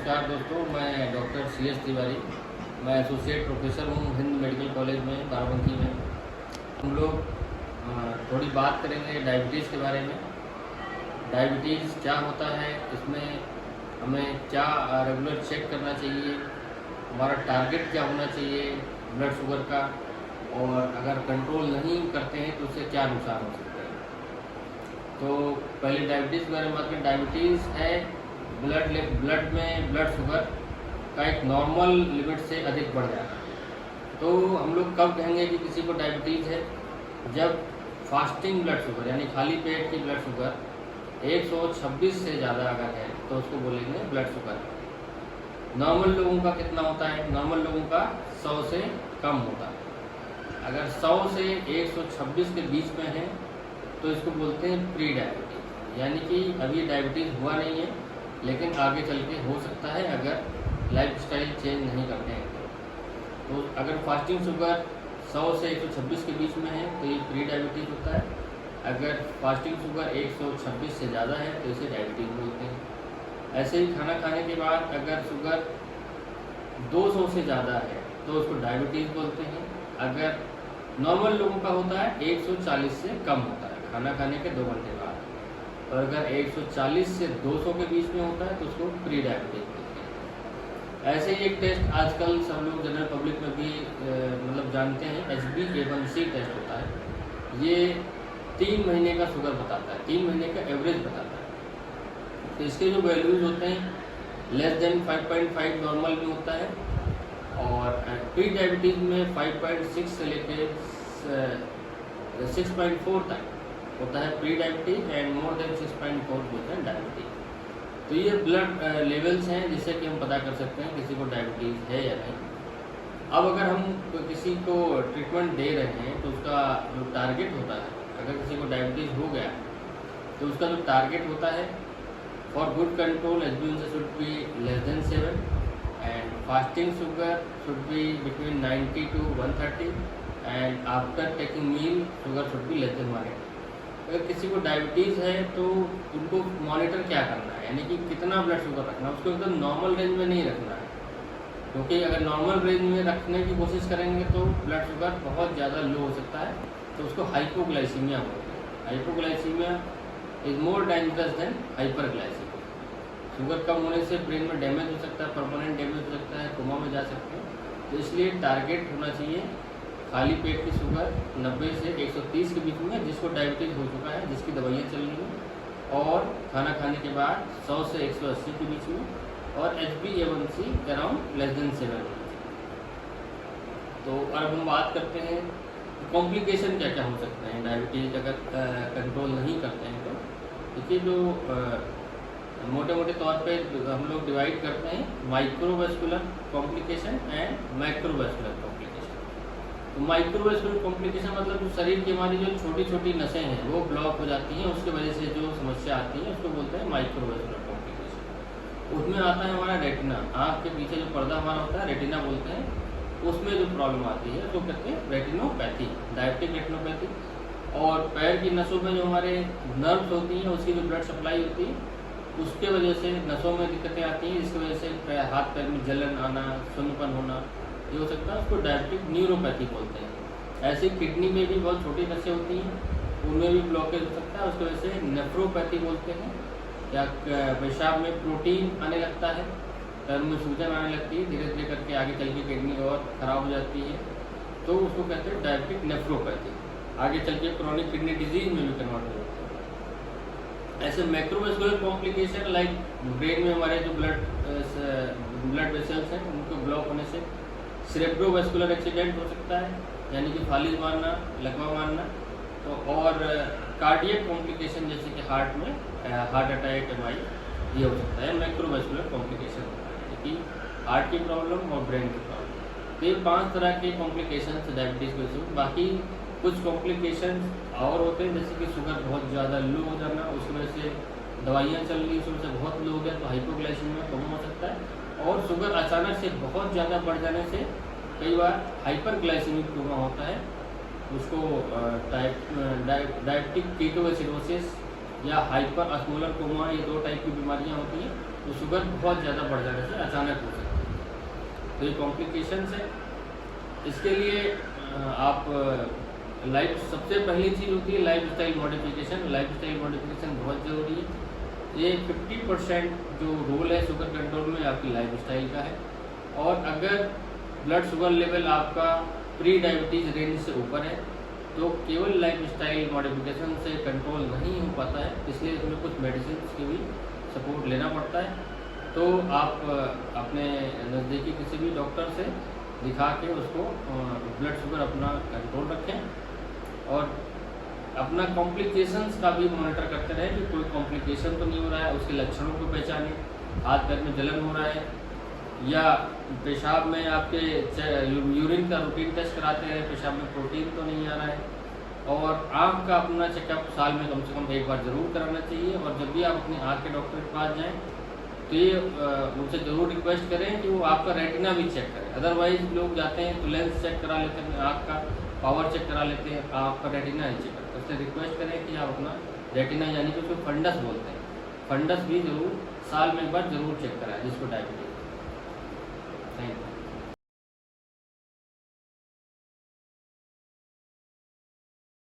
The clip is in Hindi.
नमस्कार दोस्तों, मैं डॉक्टर CS तिवारी। मैं एसोसिएट प्रोफेसर हूँ हिंद मेडिकल कॉलेज में बाराबंकी में। हम लोग थोड़ी बात करेंगे डायबिटीज़ के बारे में। डायबिटीज़ क्या होता है, इसमें हमें क्या रेगुलर चेक करना चाहिए, हमारा टारगेट क्या होना चाहिए ब्लड शुगर का, और अगर कंट्रोल नहीं करते हैं तो उससे क्या नुकसान हो सकते हैं। तो पहले डायबिटीज़ के बारे में बात करें। डायबिटीज़ है ब्लड में ब्लड शुगर का एक नॉर्मल लिमिट से अधिक बढ़ जाना। तो हम लोग कब कहेंगे कि किसी को डायबिटीज़ है, जब फास्टिंग ब्लड शुगर यानी खाली पेट की ब्लड शुगर 126 से ज़्यादा अगर है तो उसको बोलेंगे ब्लड शुगर। नॉर्मल लोगों का कितना होता है? नॉर्मल लोगों का 100 से कम होता है। अगर 100 से 126 के बीच में है तो इसको बोलते हैं प्री डायबिटीज़, यानी कि अभी डायबिटीज़ हुआ नहीं है लेकिन आगे चल के हो सकता है अगर लाइफस्टाइल चेंज नहीं करते हैं तो अगर फास्टिंग शुगर 100 से 126 के बीच में है तो ये प्री डायबिटीज़ होता है। अगर फास्टिंग शुगर 126 से ज़्यादा है तो इसे डायबिटीज़ बोलते हैं। ऐसे ही खाना खाने के बाद अगर शुगर 200 से ज़्यादा है तो उसको डायबिटीज़ बोलते हैं। अगर नॉर्मल लोगों का होता है 140 से कम होता है खाना खाने के 2 घंटे बाद, और अगर 140 से 200 के बीच में होता है तो उसको प्री डायबिटीज बोलते हैं। ऐसे ही एक टेस्ट आजकल सब लोग जनरल पब्लिक में भी मतलब जानते हैं, HbA1c टेस्ट होता है। ये 3 महीने का शुगर बताता है, 3 महीने का एवरेज बताता है। तो इसके जो वैल्यूज़ होते हैं लेस देन 5.5 नॉर्मल में होता है, और प्री डायबिटीज़ में 5.6 से लेकर 6.4 तक होता है pre diabetes, and more than 6.4 होता है डायबिटीज। तो ये ब्लड लेवल्स हैं जिससे कि हम पता कर सकते हैं किसी को डायबिटीज़ है या नहीं। अब अगर हम किसी को ट्रीटमेंट दे रहे हैं तो उसका जो टारगेट होता है, अगर किसी को डायबिटीज़ हो गया तो उसका जो टारगेट होता है for good control HbA1c should be less than 7, and fasting sugar should be between 90 to 130, and after taking meal sugar should be less than 180। अगर किसी को डायबिटीज़ है तो उनको मॉनिटर क्या करना है, यानी कि कितना ब्लड शुगर रखना है। उसको एकदम नॉर्मल रेंज में नहीं रखना है, क्योंकि अगर नॉर्मल रेंज में रखने की कोशिश करेंगे तो ब्लड शुगर बहुत ज़्यादा लो हो सकता है, तो उसको हाइपोग्लाइसीमिया होती है। Hypoglycaemia is more dangerous than hyperglycaemia. Sugar कम होने से ब्रेन में डैमेज हो सकता है, परमानेंट डैमेज हो सकता है, कोमा में जा सकते हैं। तो इसलिए टारगेट होना चाहिए खाली पेट की शुगर 90 से 130 के बीच में, जिसको डायबिटीज़ हो चुका है, जिसकी दवाइयाँ चल रही हैं, और खाना खाने के बाद 100 से 180 के बीच में, और HbA1c अराउंड लेस देन 7। तो अब हम बात करते हैं कॉम्प्लिकेशन क्या क्या हो सकते हैं डायबिटीज़ अगर कंट्रोल नहीं करते हैं। तो देखिए, जो मोटे मोटे तौर पे हम लोग डिवाइड करते हैं microvascular complication and macrovascular complication. तो माइक्रोवेस्कुलर कॉम्प्लिकेशन मतलब जो शरीर की हमारी जो छोटी छोटी नसें हैं वो ब्लॉक हो जाती हैं, उसकी वजह से जो समस्या आती है उसको बोलते हैं माइक्रोवेस्कुलर कॉम्प्लिकेशन। उसमें आता है हमारा रेटिना, आँख के पीछे जो पर्दा हमारा होता है रेटिना बोलते हैं, उसमें जो प्रॉब्लम आती है उसको कहते हैं रेटिनोपैथी, डायबिटिक रेटिनोपैथी। और पैर की नसों में जो हमारे नर्व्स होती हैं उसकी जो ब्लड सप्लाई होती है उसके वजह से नसों में दिक्कतें आती हैं, जिसकी वजह से हाथ पैर में जलन आना, सुन्नपन होना, ये हो सकता है। उसको डायबिटिक न्यूरोपैथी बोलते हैं। ऐसे किडनी में भी बहुत छोटी नसें होती हैं, उनमें भी ब्लॉकेज हो सकता है, उसकी वजह से नेफ्रोपैथी बोलते हैं। या पेशाब में प्रोटीन आने लगता है, पैर में सूजन आने लगती है, धीरे धीरे करके आगे चल के किडनी और ख़राब हो जाती है, तो उसको कहते हैं डायबिटिक नेफ्रोपैथी। आगे चल के क्रॉनिक किडनी डिजीज में भी कन्वर्ट हो जाता है। ऐसे मैक्रोवेस्कुलर कॉम्प्लिकेशन लाइक ब्रेन में हमारे जो ब्लड वेसल्स हैं उनको ब्लॉक होने से सेरेब्रोवेस्कुलर एक्सीडेंट हो सकता है, यानी कि फालिज मारना, लकवा मारना। तो और कार्डियक कॉम्प्लिकेशन जैसे कि हार्ट में हार्ट अटैक, MI, ये हो सकता है। मैक्रोवेस्कुलर कॉम्प्लिकेशन होता है कि हार्ट की प्रॉब्लम और ब्रेन की प्रॉब्लम। तो ये 5 तरह के कॉम्प्लिकेशन डायबिटीज़ की वजह से। बाकी कुछ कॉम्प्लिकेशन और होते हैं, जैसे कि शुगर बहुत ज़्यादा लो हो जाना, उसकी वजह से दवाइयाँ चल रही, उसकी वजह से बहुत लो हो गया तो हाइपोग्लाइसीमिया कम हो सकता है। और शुगर अचानक से बहुत ज़्यादा बढ़ जाने से कई बार हाइपरग्लाइसीमिक कोमा होता है, उसको डायबिटिक कीटोएसिडोसिस या हाइपर ऑस्मोलर कोमा, ये 2 टाइप की बीमारियाँ होती हैं। तो शुगर बहुत ज़्यादा बढ़ जाने से अचानक हो सकती है। तो ये कॉम्प्लिकेशंस है। इसके लिए आप सबसे पहली चीज़ होती है लाइफस्टाइल मॉडिफिकेशन। लाइफस्टाइल मॉडिफिकेशन बहुत ज़रूरी है। ये 50% जो रोल है शुगर कंट्रोल में आपकी लाइफस्टाइल का है। और अगर ब्लड शुगर लेवल आपका प्री डायबिटीज़ रेंज से ऊपर है तो केवल लाइफस्टाइल मॉडिफिकेशन से कंट्रोल नहीं हो पाता है, इसलिए इसमें कुछ मेडिसिन की भी सपोर्ट लेना पड़ता है। तो आप अपने नज़दीकी किसी भी डॉक्टर से दिखा के उसको ब्लड शुगर अपना कंट्रोल रखें और अपना कॉम्प्लिकेशंस का भी मॉनिटर करते रहें कि कोई कॉम्प्लिकेशन तो नहीं हो रहा है। उसके लक्षणों को पहचानें, हाथ पैर में जलन हो रहा है या पेशाब में आपके यूरिन का रूटीन टेस्ट कराते हैं, पेशाब में प्रोटीन तो नहीं आ रहा है। और आँख का अपना चेकअप साल में कम से कम एक बार ज़रूर कराना चाहिए। और जब भी आप अपनी आँख के डॉक्टर के पास जाएँ तो ये उनसे ज़रूर रिक्वेस्ट करें कि वो आपका रेटिना भी चेक करें। अदरवाइज लोग जाते हैं तो लेंस चेक करा लेते हैं, आँख का पावर चेक करा लेते हैं, आपका रेटिना नहीं चेक करते। उससे रिक्वेस्ट करें कि आप अपना रेटिना यानी कि उसको फंडस बोलते हैं, फंडस भी ज़रूर साल में एक बार ज़रूर चेक कराएं जिसको डायबिटीज़। Thank you.